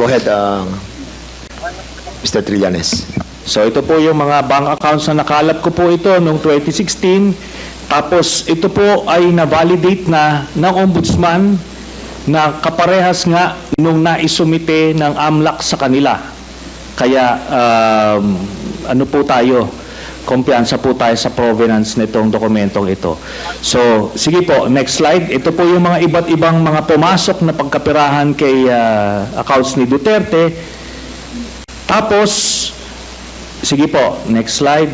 Go ahead, Mr. Trillanes. So ito po yung mga bank accounts na nakalap ko po ito noong 2016. Tapos ito po ay na-validate na ng ombudsman na kaparehas nga nung naisumite ng AMLAC sa kanila. Kaya ano po tayo, kumpiyansa po tayo sa provenance nitong dokumentong ito. So, sige po, next slide. Ito po yung mga iba't ibang mga pumasok na pagkapirahan kay accounts ni Duterte. Tapos, sige po, next slide.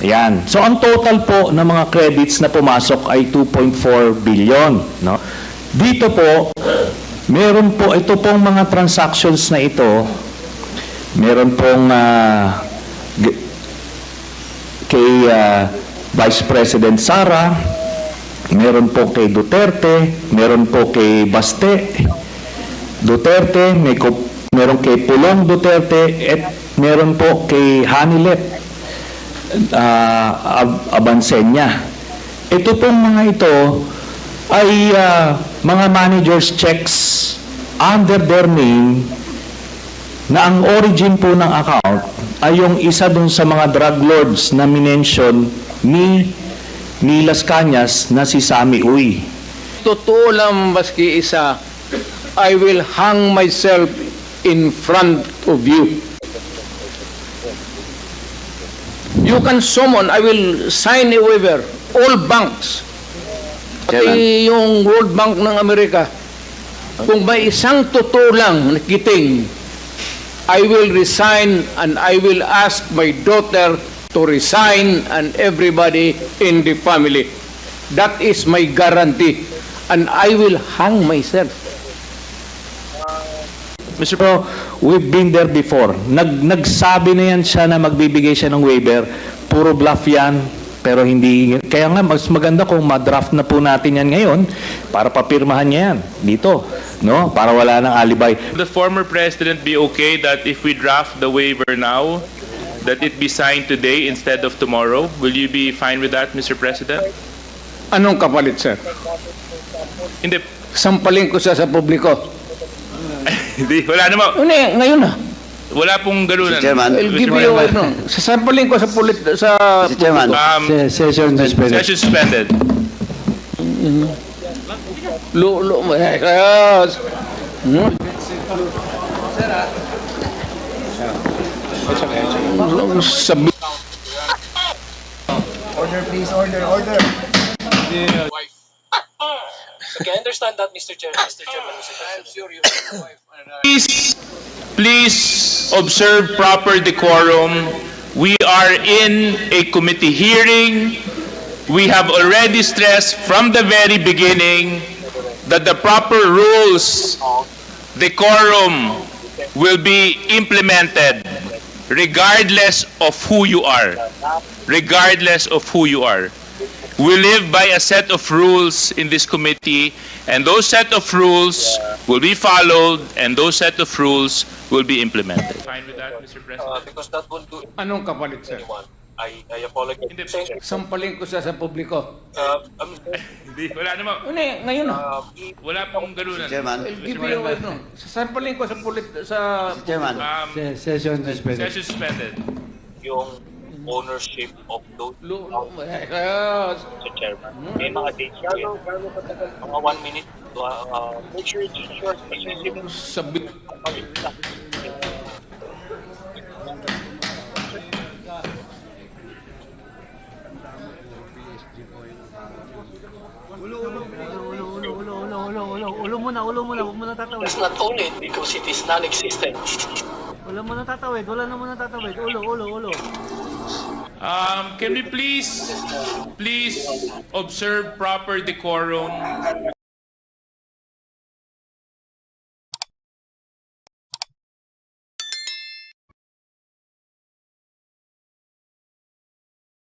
Ayan. So, ang total po ng mga credits na pumasok ay 2.4 billion. No? Dito po, meron po, ito pong mga transactions na ito, meron pong kay Vice President Sara, meron po kay Duterte, meron po kay Baste Duterte, meron kay Pulong Duterte, at meron po kay Hanilet Abansenya. Ito pong mga ito ay mga managers checks under their name na ang origin po ng account ay yung isa dun sa mga drug lords na minention ni Las Cañas na si Sammy Uy. Totoo lang maski isa, I will hang myself in front of you. You can summon, I will sign a waiver, all banks. Pati yung World Bank ng Amerika, kung may isang totoo lang na kiting, I will resign and I will ask my daughter to resign and everybody in the family. That is my guarantee. And I will hang myself. Mr. Pro, we've been there before. Nagsabi na yan siya na magbibigay siya ng waiver. Puro bluff yan, pero hindi. Kaya nga, mas maganda kung madraft na po natin yan ngayon para papirmahan niya yan dito. No? Para wala ng alibay. The former president be okay that if we draft the waiver now, that it be signed today instead of tomorrow? Will you be fine with that, Mr. President? Anong kapalit, sir? Hindi. Sampalin ko siya sa publiko. Hindi. Wala naman. Ngayon na. Wala pong ganunan. Mr. Chairman. I'll give you, sasampalin ko sa Mr. Chairman. Session suspended. Session suspended. Order, please. Order. Wife. Okay, I understand that, Mr. Chairman. I'm sure you have a wife. Please observe proper decorum. We are in a committee hearing. We have already stressed from the very beginning that the proper rules, decorum, will be implemented regardless of who you are. Regardless of who you are. We live by a set of rules in this committee, and those set of rules will be followed, and those set of rules will be implemented. Fine with that, Mr. President? Because that won't do Anong kapalit, sir? anyone. I apologize. Sampalin ko siya sa publiko. Hindi, wala naman. Ngayon na. Wala pong ganunan. Chairman. I'll give you, sasampalin ko sa Chairman. Session suspended. Session suspended. Yung ownership of those Mr. Chairman. May mga dates po yan. Mga 1 minute. Make sure it's short. Sabit. Ulo muna, huwag mo na tatawid. Let's not own it because it is non-existent. Wala mo na tatawid, ulo. Can we please observe proper decorum?